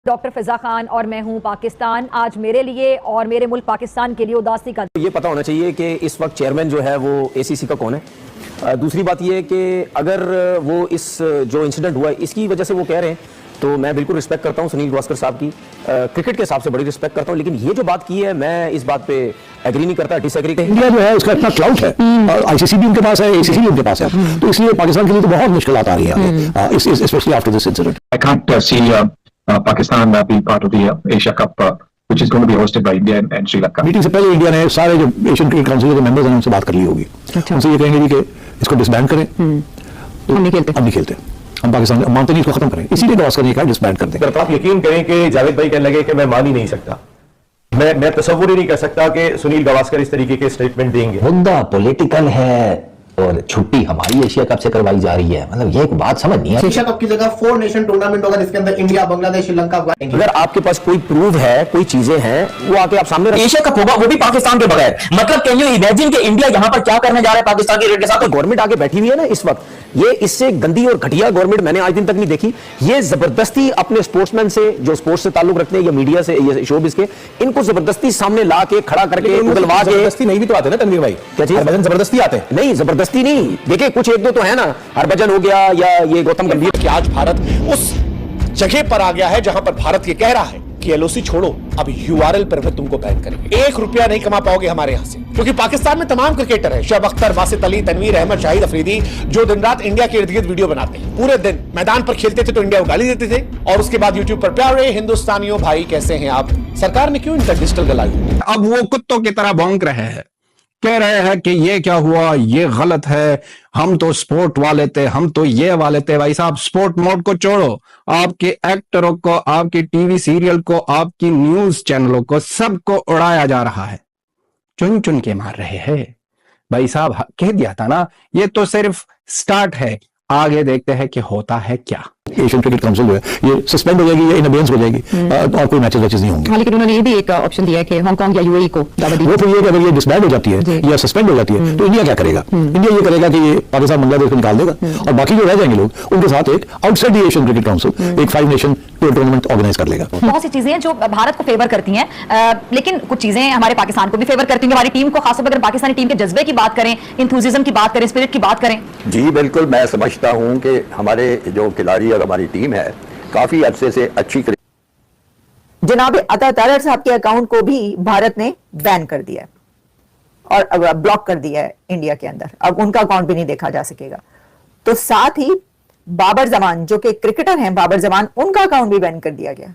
Doctor फिजा खान और मैं हूं पाकिस्तान। आज मेरे लिए और मेरे मुल्क पाकिस्तान के लिए उदासी का ये पता होना चाहिए कि इस वक्त चेयरमैन जो है वो एसीसी का कौन है। दूसरी बात ये है कि अगर वो इस जो इंसिडेंट हुआ है इसकी वजह से वो कह रहे हैं तो मैं बिल्कुल रिस्पेक्ट करता हूं सुनील गावस्कर साहब की, क्रिकेट के हिसाब से बड़ी रिस्पेक्ट करता हूं, लेकिन ये जो बात की है मैं इस बात पे एग्री नहीं करता, डिसएग्री करता। इंडिया जो है उसका इतना क्लाउड है और आईसीसी भी उनके पास है, एसीसी भी उनके पास है, तो इसलिए पाकिस्तान के लिए तो बहुत मुश्किलात आ रही है specially after this incident. I can't see Pakistan be part of the Asia Cup, which is going to be hosted by India and Sri Lanka. Meeting से पहले इंडिया ने सारे जो एशियन क्रिकेट काउंसिल के मेंबर्स हैं उनसे बात कर ली होगी। उनसे ये कहेंगे कि इसको डिसबैंड करें, तो हम नहीं खेलते, हम पाकिस्तान मानते नहीं, इसको खत्म करें। इसीलिए गावस्कर ने कहा डिसबैंड कर दें। आप यकीन करें कि जावेद भाई कहने लगे कि मैं मान ही नहीं सकता, मैं तसव्वुर ही नहीं कर सकता कि सुनील गावस्कर इस तरीके के स्टेटमेंट देंगे। मुद्दा पॉलिटिकल है और छुट्टी हमारी एशिया कप से करवाई जा रही है, मतलब ये एक बात समझ नहीं है। एशिया कप की जगह 4 नेशन टूर्नामेंट होगा जिसके अंदर इंडिया, बांग्लादेश, श्रीलंका। अगर आपके पास कोई प्रूफ है, कोई चीजें हैं, वो आके आप सामने रखें। एशिया कप होगा वो भी पाकिस्तान के बगैर, मतलब कैन यू इमेजिन कि इंडिया यहां पर क्या करने जा रहा है पाकिस्तान की क्रिकेट के साथ। गवर्नमेंट आगे बैठी हुई है ना इस वक्त, ये इससे गंदी और घटिया गवर्नमेंट मैंने आज दिन तक नहीं देखी। ये जबरदस्ती अपने स्पोर्ट्समैन से जो स्पोर्ट्स से ताल्लुक रखते हैं या मीडिया से या शोबिस के, इनको जबरदस्ती सामने ला के खड़ा करके उगलवा के। जबरदस्ती नहीं भी तो आते ना तनवीर भाई, क्या चीज जबरदस्ती आते हैं? नहीं, जबरदस्ती नहीं, देखिए कुछ एक दो तो है ना, हरभजन हो गया या ये गौतम गंभीर। कि आज भारत उस जगह पर आ गया है जहां पर भारत ये कह रहा है कि एलओसी छोड़ो, अब यूआरएल पर फिर तुमको बैन करेंगे। 1 रुपया नहीं कमा पाओगे हमारे यहां से, क्योंकि पाकिस्तान में तमाम क्रिकेटर हैं, शुएब अख्तर, बासित अली, तनवीर अहमद, शाहिद अफरीदी, जो दिन रात इंडिया के इर्द गिर्द वीडियो बनाते हैं। पूरे दिन मैदान पर खेलते थे तो इंडिया को गाली देते थे, और उसके बाद यूट्यूब पर प्यारे हिंदुस्तानियों भाई कैसे हैं आप, सरकार ने क्यों इनका डिजिटल गला लिया? अब वो कुत्तों की तरह भौंक रहे हैं, कह रहे हैं कि ये क्या हुआ, ये गलत है, हम तो स्पोर्ट वाले थे, हम तो ये वाले थे। भाई साहब, स्पोर्ट मोड को छोड़ो, आपके एक्टरों को, आपकी टीवी सीरियल को, आपकी न्यूज चैनलों को, सबको उड़ाया जा रहा है, चुन चुन के मार रहे हैं। भाई साहब, कह दिया था ना, ये तो सिर्फ स्टार्ट है, आगे देखते हैं कि होता है क्या। एशियन क्रिकेट काउंसिल जो है ये सस्पेंड हो जाएगी या इन अबेयंस हो जाएगी, और कोई मैचेस नहीं होंगे। लेकिन उन्होंने ये भी एक ऑप्शन दिया है कि हांगकांग या यूएई को दावा दी। वो तो ये कि अगर ये डिसबैंड हो जाती है या सस्पेंड हो जाती है तो इंडिया क्या करेगा? इंडिया ये करेगा कि ये पाकिस्तान, बांग्लादेश को निकाल देगा और बाकी जो रह जाएंगे लोग उनके साथ एक outside the Asian cricket council एक 5 नेशन टूर्नामेंट ऑर्गेनाइज कर लेगा। बहुत सी चीजें हैं जो भारत को फेवर करती हैं, लेकिन कुछ चीजें हमारे पाकिस्तान को भी फेवर करती हैं। हमारी टीम को, खासतौर पर अगर पाकिस्तानी टीम के जज्बे की बात करें, इंथुजिज्म की बात करें, स्पिरिट की बात करें। जी बिल्कुल, मैं समझता हूं कि हमारे जो खिलाड़ी और हमारी टीम है काफी अरसे से अच्छी। जनाब अता तारड़ साहब के अकाउंट को भी भारत ने बैन कर दिया है और ब्लॉक कर दिया है इंडिया के अंदर, अब उनका अकाउंट भी नहीं देखा जा सकेगा। तो साथ ही बाबर जमान जो कि क्रिकेटर हैं, बाबर जमान, उनका अकाउंट भी बैन कर दिया गया।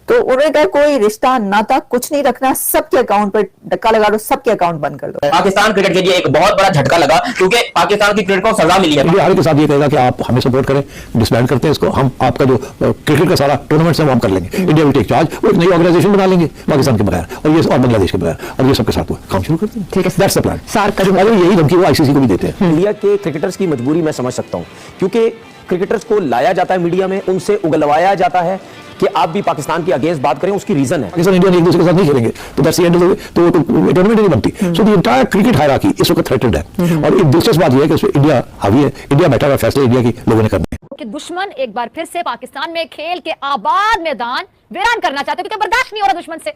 तो उन्होंने कहा कोई रिश्ता नाता कुछ नहीं रखना, सबके अकाउंट पर धक्का लगा दो, सबके अकाउंट बंद कर दो। पाकिस्तान क्रिकेट के लिए एक बहुत बड़ा झटका लगा, क्योंकि पाकिस्तान की क्रिकेट को सजा मिली है। इंडिया हर के साथ ये कहेगा कि आप हमें सपोर्ट करें, डिसबैंड करते हैं इसको, हम आपका जो क्रिकेट का सारा टूर्नामेंट है वो हम कर लेंगे, इंडिया विल टेक चार्ज, वो एक नई ऑर्गेनाइजेशन बना लेंगे पाकिस्तान के बगैर और ये और बांग्लादेश के बगैर, और ये सबके साथ वो काम शुरू करते हैं। ठीक है, दैट्स द प्लान। अगर यही धमकी वो आईसीसी को भी देते हैं। इंडिया के क्रिकेटर्स की मजबूरी मैं समझ सकता हूं, क्योंकि क्रिकेटर्स को लाया जाता है मीडिया में, उनसे उगलवाया जाता है कि आप भी पाकिस्तान की अगेंस्ट बात करें, उसकी रीजन है पाकिस्तान इंडिया एक दूसरे के साथ नहीं खेलेंगे तो that's the end of the, तो टूर्नामेंट नहीं बनती। So the entire cricket hierarchy इस वक्त थ्रेटेड है, और एक दिलचस्प बात यह है कि इंडिया हावी है, इंडिया बैठा हुआ फैसले इंडिया की लोगों ने करने हैं कि दुश्मन एक बार फिर से पाकिस्तान में खेल के आबाद मैदान वीरान करना चाहते हैं, क्योंकि बर्दाश्त नहीं हो रहा दुश्मन से।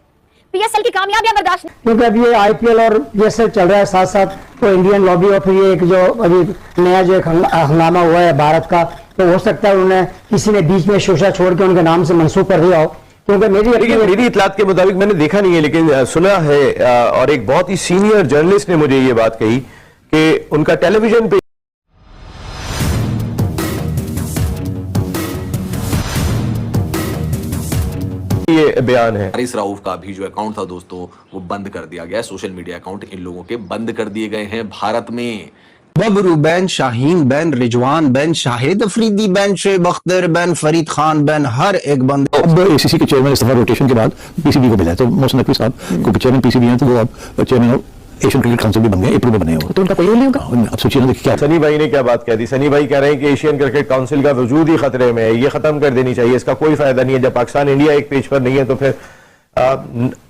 पीएसएल की कामयाबियां बर्दाश्त नहीं, क्योंकि अब ये आईपीएल और ये सब चल रहा है, साथ साथ तो इंडियन लॉबी और फिर ये एक जो अभी नया जो एक हंगामा हुआ है भारत का, तो हो सकता है उन्हें किसी ने बीच में शोशा छोड़ के उनके नाम से मंसूब कर दिया हो। क्योंकि मेरी इतलात के मुताबिक मैंने देखा नहीं है, लेकिन सुना है, और एक बहुत ही सीनियर जर्नलिस्ट ने मुझे ये बात कही कि उनका टेलीविजन पे ये बयान है। हारिस रऊफ का भी जो अकाउंट था दोस्तों वो बंद कर दिया गया है। सोशल मीडिया अकाउंट इन लोगों के बंद कर दिए गए हैं भारत में। Babar ban, Shaheen ban, Rizwan ban, Shahid Afridi ban, Shoaib Akhtar ban, Farid Khan ban, हर एक बंदे। अब एसीसी के चेयरमैन इस्तीफा रोटेशन के बाद पीसीबी को मिला है, तो मोहसिन नकवी साहब क्योंकि चेयरमैन पीसीबी हैं तो वो अब chairman of Asian cricket council भी बन गए, अप्रूव बने हो, तो उनका कोई रोल नहीं होगा। अब सोचिए ना क्या सनी भाई ने क्या बात कह दी। सनी भाई कह रहे हैं कि एशियन क्रिकेट काउंसिल का वजूद ही खतरे में है, ये खत्म कर देनी चाहिए, इसका कोई फायदा नहीं है। जब पाकिस्तान इंडिया एक पेज पर नहीं है तो फिर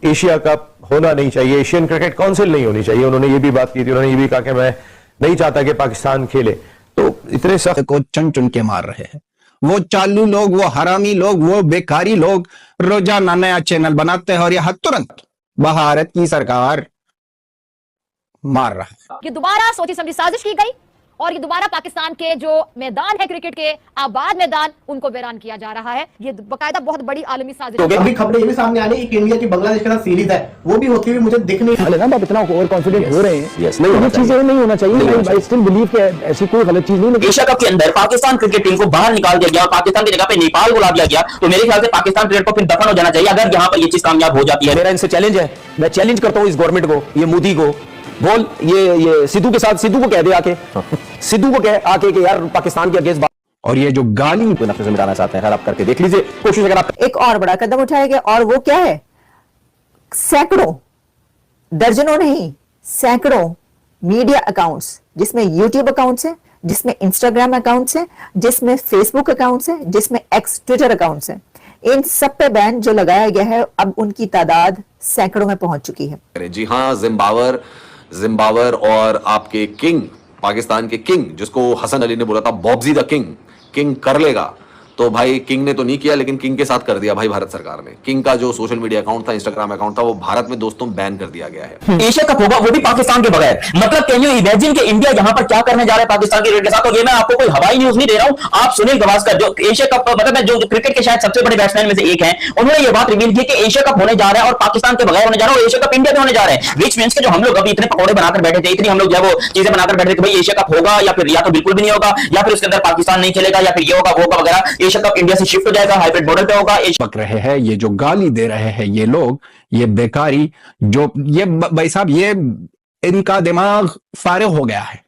एशिया कप होना नहीं चाहिए, एशियन क्रिकेट काउंसिल नहीं होनी चाहिए। उन्होंने ये भी बात की थी, उन्होंने ये भी कहा कि मैं नहीं चाहता कि पाकिस्तान खेले। तो इतने सख्त को चुन चुन के मार रहे हैं, वो चालू लोग, वो हरामी लोग, वो बेकारी लोग रोजाना नया चैनल बनाते हैं और यह तुरंत भारत की सरकार मार रहा है। ये दोबारा सोची समझी साजिश की गई और ये दोबारा पाकिस्तान के जो मैदान है क्रिकेट के आबाद मैदान उनको वीरान किया जा रहा है। ये बाकायदा बहुत बड़ी आलमी साजिश है। अभी खबरें ये भी सामने आ रही है कि इंडिया की बांग्लादेश के साथ सीरीज है, वो भी होती हुई मुझे दिख नहीं ना आप इतना ओवर कॉन्फिडेंट हो रहे हैं, ये चीजें नहीं होना चाहिए। आई स्टिल बिलीव कि ऐसी कोई गलत चीज नहीं। एशिया कप के अंदर पाकिस्तान क्रिकेट टीम को बाहर निकाल दिया गया और पाकिस्तान की जगह पे नेपाल बुला दिया गया, तो मेरे ख्याल से पाकिस्तान क्रिकेट को फिर दफन हो जाना चाहिए अगर यहाँ पर ये चीज कामयाब हो जाती है। मेरा इनसे चैलेंज है, मैं चैलेंज करता हूं इस गवर्नमेंट को, ये मोदी को, बोल ये सिद्धू के साथ, सिद्धू को कह दे आके, सिद्धू को कह आके कि यार पाकिस्तान के अगेंस्ट। और ये जो गाली को नफे से मिटाना चाहते हैं, अगर आप करके देख लीजिए कोशिश, अगर आप एक और बड़ा कदम उठाया गया और वो क्या है, सैकड़ों, दर्जनों नहीं, सैकड़ों मीडिया अकाउंट्स, जिसमें यूट्यूब अकाउंट्स हैं, जिसमें इंस्टाग्राम अकाउंट्स हैं, जिसमें फेसबुक अकाउंट्स हैं, जिसमें एक्स ट्विटर अकाउंट्स हैं, इन सब पे बैन जो लगाया गया है अब उनकी तादाद सैकड़ों में पहुंच चुकी है। जी हाँ, जिम्बावर और आपके किंग, पाकिस्तान के किंग, जिसको हसन अली ने बोला था बॉब्जी द किंग कर लेगा, तो भाई किंग ने तो नहीं किया, लेकिन किंग के साथ कर दिया भाई भारत सरकार ने। किंग का जो सोशल मीडिया अकाउंट था, इंस्टाग्राम अकाउंट था, वो भारत में दोस्तों बैन कर दिया गया है। एशिया कप होगा वो भी पाकिस्तान के बगैर, मतलब कैन यू इमेजिन कि इंडिया यहाँ पर क्या करने जा रहा है पाकिस्तान के क्रिकेट के साथ। और ये मैं आपको कोई हवाई न्यूज नहीं दे रहा हूँ, आप सुनील गावस्कर जो एशिया कप मतलब जो क्रिकेट के शायद सबसे बड़े बैट्समैन में से एक हैं, उन्होंने ये बात रिवील की कि एशिया कप होने जा रहा है और पाकिस्तान के बगैर होने जा रहा है और एशिया कप इंडिया में होने जा रहा है। विच मींस कि जो हम लोग अभी इतने पकौड़े बनाकर बैठे थे, इतनी हम लोग जो वो चीजें बनाकर बैठे थे कि भाई एशिया कप होगा या फिर या तो बिल्कुल भी नहीं होगा, या फिर उसके अंदर पाकिस्तान नहीं खेलेगा, या फिर ये होगा वो होगा वगैरह, एशिया कप इंडिया से शिफ्ट हो जाएगा, हाइब्रिड मॉडल पे होगा। बक रहे हैं ये जो गाली दे रहे हैं ये लोग, ये बेकारी, जो ये भाई साहब, ये इनका दिमाग फारिग हो गया है,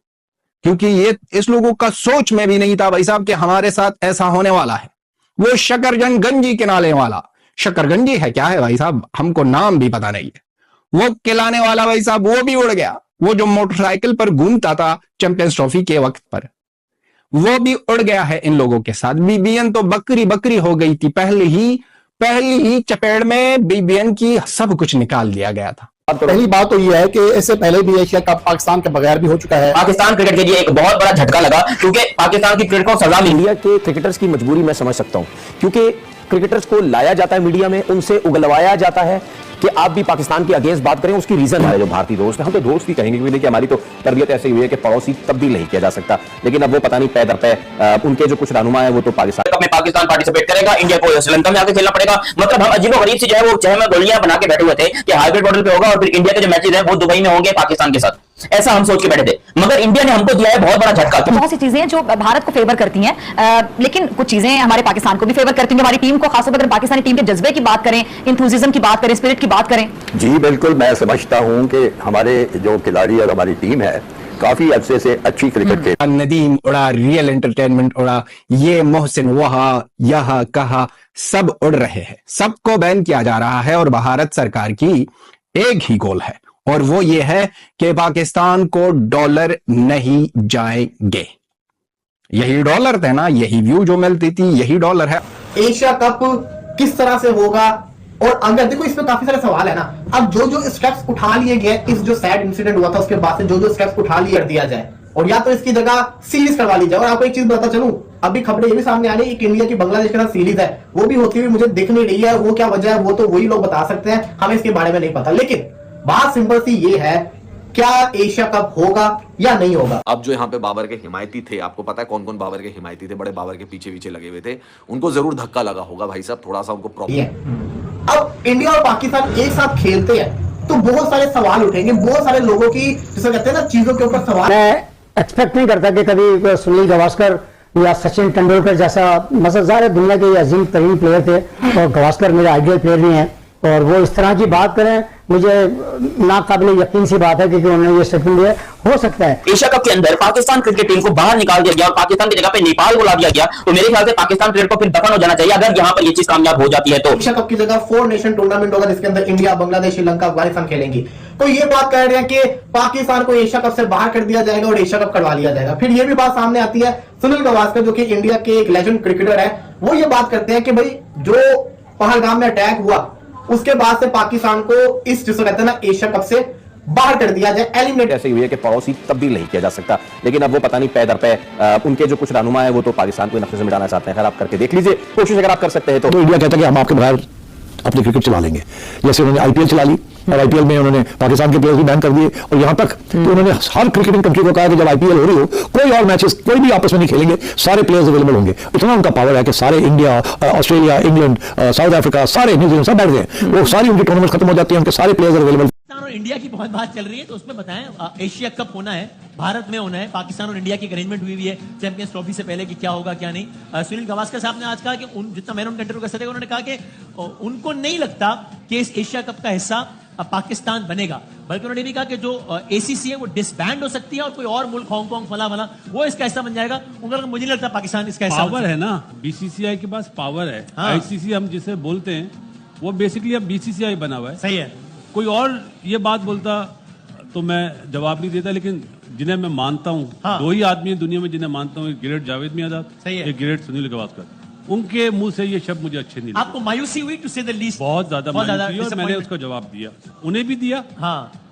क्योंकि ये इस लोगों का सोच में भी नहीं था भाई साहब कि हमारे साथ ऐसा होने वाला है। वो शकरजन गंजी किनारे वाला, शकरगंजी है क्या है भाई साहब, हमको नाम भी पता नहीं है। वो खिलाने वाला भाई साहब वो भी उड़ गया, वो जो मोटरसाइकिल पर घूमता था चैंपियंस ट्रॉफी के वक्त पर, वो भी उड़ गया है इन लोगों के साथ। बीबीएन तो बकरी हो गई थी, पहली ही चपेट में बीबीएन की सब कुछ निकाल दिया गया था। पहली बात तो यह है कि इससे पहले भी एशिया कप पाकिस्तान के बगैर भी हो चुका है। पाकिस्तान क्रिकेट के लिए एक बहुत बड़ा झटका लगा, क्योंकि पाकिस्तान की क्रिकेट को सजा मिली। इंडिया के क्रिकेटर्स की मजबूरी मैं समझ सकता हूं, क्योंकि क्रिकेटर्स को लाया जाता है मीडिया में, उनसे उगलवाया जाता है कि आप भी पाकिस्तान के अगेंस्ट बात करें। उसकी रीजन है जो भारतीय दोस्त है, हम तो दोस्त ही कहेंगे, क्योंकि देखिए हमारी तो तरबियत ऐसी हुई है कि पड़ोसी तब्दील नहीं किया जा सकता। लेकिन अब वो पता नहीं पैदर पे उनके जो कुछ रहनुमा है वो तो पाकिस्तान पार्टिसिपेट करेगा, इंडिया को श्रीलंका में आके खेलना पड़ेगा। मतलब हम अजीबो गरीब से जो है वो चाहे में गोलियां बना के बैठे हुए थे कि हाइब्रिड मॉडल पे होगा और फिर इंडिया के जो मैचेस हैं वो दुबई में होंगे पाकिस्तान के साथ, ऐसा हम सोच के बैठे थे। मगर इंडिया ने हमको दिया है बहुत बड़ा झटका। बहुत सी चीजें जो भारत को फेवर करती हैं, लेकिन कुछ चीजें हमारे पाकिस्तान को भी फेवर करती हैं। हमारी टीम को, खासतौर पर अगर पाकिस्तानी टीम के जज्बे की बात करें, इंथुजिज्म की बात करें, स्पिरिट की बात करें। जी बिल्कुल, मैं समझता हूं कि हमारे जो खिलाड़ी और हमारी टीम है काफी अरसे से अच्छी क्रिकेट के। नदीम उड़ा, रियल एंटरटेनमेंट उड़ा, ये मोहसिन वहा यहा कहा, सब उड़ रहे हैं, सबको बैन किया जा रहा है। और भारत सरकार की एक ही गोल है और वो ये है कि पाकिस्तान को डॉलर नहीं जाएंगे। यही डॉलर थे ना, यही व्यू जो मिलती थी, यही डॉलर है। एशिया कप किस तरह से होगा, और अगर देखो इसमें काफी सारे सवाल है ना। अब जो स्टेप्स उठा लिए गए, इस जो सैड इंसिडेंट हुआ था उसके बाद से जो स्टेप्स उठा लिए दिया जाए, और या तो इसकी जगह सीरीज करवा ली जाए। और आपको एक चीज बता चलूं, अभी खबरें ये भी सामने आ रही है कि इंडिया की बांग्लादेश के साथ सीरीज है, वो भी होती हुई मुझे दिख नहीं रही है। वो क्या वजह है वो तो वही लोग बता सकते हैं, हमें इसके बारे में नहीं पता। लेकिन बात सिंपल सी ये है, क्या एशिया कप होगा या नहीं होगा। अब जो यहाँ पे बाबर के हिमायती थे, आपको पता है कौन कौन बाबर के हिमायती थे, बड़े बाबर के पीछे लगे हुए थे, उनको जरूर धक्का लगा होगा भाई साहब, थोड़ा सा उनको प्रॉब्लम। अब इंडिया और पाकिस्तान एक साथ खेलते हैं तो बहुत सारे सवाल उठेंगे, बहुत सारे लोगों की जिसे कहते हैं ना चीजों के ऊपर सवाल। मैं एक्सपेक्ट नहीं करता कि कभी सुनील गावस्कर या सचिन तेंदुलकर जैसा मज़ेदार दुनिया के अजीम तरीन प्लेयर थे, और गावस्कर मेरे आइडियल प्लेयर भी हैं, और वो इस तरह की बात करें, मुझे नाकाबिल यकीन सी बात है क्योंकि उन्होंने ये स्टेटमेंट दिया। हो सकता है एशिया कप के अंदर पाकिस्तान क्रिकेट टीम को बाहर निकाल दिया गया और पाकिस्तान की जगह पे नेपाल बुला दिया गया, तो मेरे ख्याल से पाकिस्तान क्रिकेट को फिर दफन हो जाना चाहिए अगर यहाँ पर ये चीज कामयाब हो जाती है। तो एशिया कप की जगह 4 नेशन टूर्नामेंट होगा, जिसके अंदर इंडिया, बांग्लादेश, श्रीलंका, अफगानिस्तान खेलेंगी। तो ये बात कह रहे हैं कि पाकिस्तान को एशिया कप से बाहर कर दिया जाएगा और एशिया कप करवा लिया जाएगा। फिर ये भी बात सामने आती है, सुनील गावस्कर जो कि इंडिया के एक लेजेंड क्रिकेटर है, वो ये बात करते हैं कि भाई जो पहलगाम में अटैक हुआ उसके बाद से पाकिस्तान को इस जिसे कहते हैं ना एशिया कप से बाहर कर दिया जाए, एलिमिनेट। ऐसे हुई है कि पड़ोसी तब्दील नहीं किया जा सकता, लेकिन अब वो पता नहीं पैदर पे उनके जो कुछ रहनुमा है वो तो पाकिस्तान को नक्शे से मिटाना चाहते हैं। खैर आप करके देख लीजिए कोशिश, अगर आप कर सकते हैं तो। इंडिया कहता है कि हम आपके बगैर अपनी क्रिकेट चला लेंगे, जैसे उन्होंने आईपीएल चला ली और आईपीएल में उन्होंने पाकिस्तान के प्लेयर्स भी बैन कर दिए, और यहां तक कि उन्होंने हर क्रिकेटिंग कंट्री को कहा कि जब आईपीएल हो रही हो कोई और मैचेस कोई भी आपस में नहीं खेलेंगे, सारे प्लेयर्स अवेलेबल होंगे। इतना उनका पावर है कि सारे India, Australia, England, south Africa, सारे न्यूजीलैंड सब बैठ गए, वो सारी उनकी टूर्नामेंट खत्म हो जाती है, उनके सारे प्लेयर्स अवेलेबल। और इंडिया की बहुत बात चल रही है, तो उसमें बताएं एशिया कप होना है, भारत में होना है, पाकिस्तान और इंडिया की अरेंजमेंट हुई है चैंपियंस ट्रॉफी से पहले कि क्या होगा क्या नहीं। सुनील गावस्कर साहब ने आज कहा कि जितना मैंने उनका इंटरव्यू कर सकते, उन्होंने कहा कि उनको नहीं लगता कि इस एशिया कप का हिस्सा पाकिस्तान बनेगा, बल्कि उन्होंने भी कहा कि जो एसीसी है वो डिसबैंड हो सकती है और कोई और मुल्क हांगकांग फला फला वो इसका हिस्सा बन जाएगा। उनका मुझे नहीं लगता पाकिस्तान इसका हिस्सा पावर है ना, बीसीसीआई के पास पावर है। आईसीसी हम जिसे बोलते हैं वो बेसिकली अब बीसीसीआई बना हुआ है। सही है, कोई और ये बात बोलता तो मैं जवाब नहीं देता, लेकिन जिन्हें मैं मानता हूँ, दो ही आदमी है दुनिया में जिन्हें मानता हूँ, एक ग्रेट जावेद मियादाद, एक ग्रेट सुनील गावस्कर। उनके मुंह से ये शब्द मुझे अच्छे नहीं लगे। आपको मायूसी हुई टू से द लीस्ट? बहुत ज्यादा मायूसी, और मैंने उसका जवाब दिया, उन्हें भी दिया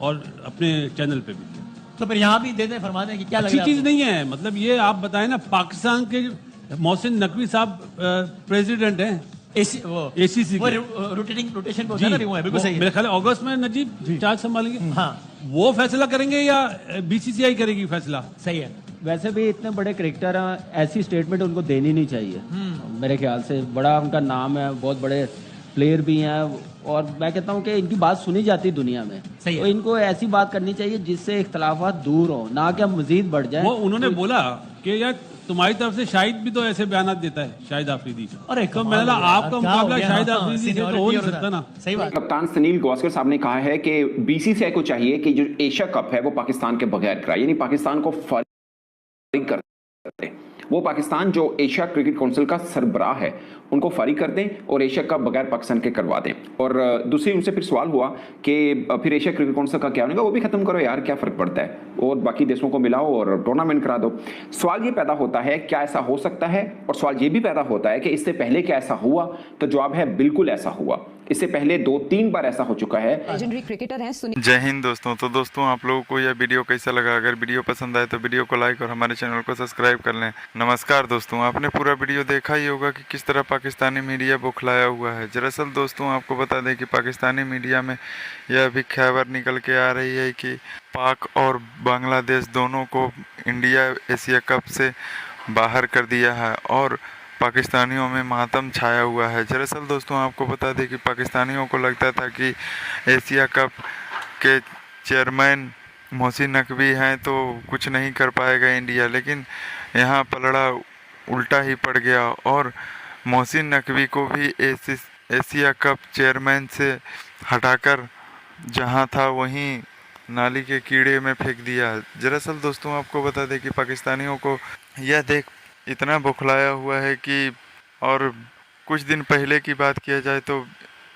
और अपने चैनल पे भी दिया। तो फिर यहाँ भी दे दें, फरमा दें कि क्या अच्छी चीज नहीं है। मतलब ये आप बताएं ना, पाकिस्तान के मोहसिन नकवी साहब प्रेसिडेंट हैं एसीसी वो रोटेशन पे होता है ना, बिल्कुल सही है। मेरे ख्याल अगस्त में नजीब चार्ज संभालेंगे। वो फैसला करेंगे या बीसीसीआई करेगी फैसला? सही है। वैसे भी इतने बड़े क्रिकेटर ऐसी स्टेटमेंट उनको देनी नहीं चाहिए मेरे ख्याल से। बड़ा उनका नाम है, बहुत बड़े प्लेयर भी हैं, और मैं कहता हूं कि इनकी बात सुनी जाती दुनिया में। सही तो इनको ऐसी बात करनी चाहिए जिससे इख्तलाफात दूर हो, ना कि मजीद बढ़ जाए। वो उन्होंने बोला कि यार तुम्हारी तरफ से शाहिद भी तो ऐसे बयान देता है, शाहिद आफरीदी। अरे तो मैंने आपका मुकाबला शाहिद आफरीदी से तो हो नहीं सकता ना। सही बात। कप्तान सुनील गावस्कर साहब ने कहा है कि बीसीसीआई को चाहिए कि जो एशिया कप है वो पाकिस्तान के बगैर कराए, यानी पाकिस्तान को फारिग कर दें। वो पाकिस्तान जो एशिया क्रिकेट काउंसिल का सरबराह है उनको फारिग कर दें और एशिया कप बगैर पाकिस्तान के करवा दें। और दूसरी उनसे फिर सवाल हुआ कि फिर एशिया क्रिकेट काउंसिल का क्या होगा, वो भी खत्म करो यार, क्या फर्क पड़ता है, और बाकी देशों को मिलाओ और टूर्नामेंट करा दो। सवाल ये पैदा होता है क्या ऐसा हो सकता है, और सवाल ये भी पैदा होता है कि इससे पहले क्या ऐसा हुआ, तो जवाब है बिल्कुल ऐसा हुआ। इससे पहले 2-3 बार ऐसा हो चुका है। लेजेंडरी क्रिकेटर हैं सुनील। जय हिंद दोस्तों। तो दोस्तों आप लोगों को यह वीडियो कैसा लगा? अगर वीडियो पसंद आए तो वीडियो को लाइक और हमारे चैनल को सब्सक्राइब कर लें। नमस्कार दोस्तों, आपने पूरा वीडियो देखा ही होगा कि किस तरह पाकिस्तानी मीडिया बौखलाया हुआ है। दरअसल दोस्तों आपको बता दें कि पाकिस्तानी मीडिया में यह भी खबर निकल के आ रही है कि पाक और बांग्लादेश दोनों को इंडिया एशिया कप से बाहर कर दिया है और पाकिस्तानियों में मातम छाया हुआ है। दरअसल दोस्तों आपको बता दें कि पाकिस्तानियों को लगता था कि एशिया कप के चेयरमैन मोहसिन नकवी हैं तो कुछ नहीं कर पाएगा इंडिया, लेकिन यहाँ पलड़ा उल्टा ही पड़ गया और मोहसिन नकवी को भी एशिया कप चेयरमैन से हटाकर जहाँ था वहीं नाली के कीड़े में फेंक दिया। दरअसल दोस्तों आपको बता दें कि पाकिस्तानियों को यह देख इतना बौखलाया हुआ है कि, और कुछ दिन पहले की बात किया जाए तो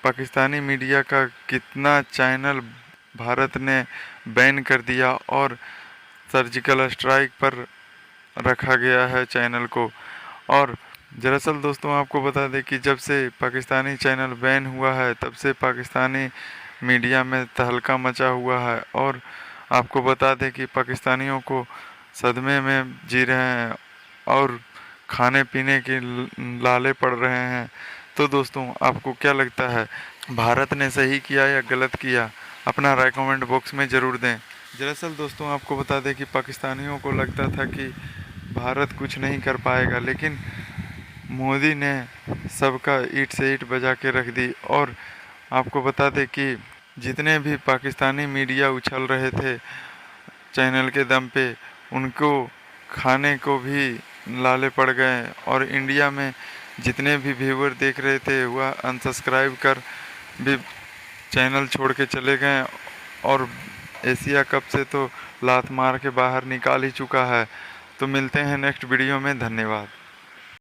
पाकिस्तानी मीडिया का कितना चैनल भारत ने बैन कर दिया और सर्जिकल स्ट्राइक पर रखा गया है चैनल को। और दरअसल दोस्तों आपको बता दें कि जब से पाकिस्तानी चैनल बैन हुआ है तब से पाकिस्तानी मीडिया में तहलका मचा हुआ है और आपको बता दें कि पाकिस्तानियों को सदमे में जी रहे हैं और खाने पीने के लाले पड़ रहे हैं। तो दोस्तों आपको क्या लगता है, भारत ने सही किया या गलत किया? अपना राय कमेंट बॉक्स में ज़रूर दें। दरअसल दोस्तों आपको बता दें कि पाकिस्तानियों को लगता था कि भारत कुछ नहीं कर पाएगा, लेकिन मोदी ने सबका ईंट से ईंट बजा के रख दी। और आपको बता दें कि जितने भी पाकिस्तानी मीडिया उछल रहे थे चैनल के दम पे, उनको खाने को भी लाले पड़ गए और इंडिया में जितने भी व्यूअर देख रहे थे वह अनसब्सक्राइब कर भी चैनल छोड़ के चले गए और एशिया कप से तो लात मार के बाहर निकाल ही चुका है। तो मिलते हैं नेक्स्ट वीडियो में, धन्यवाद।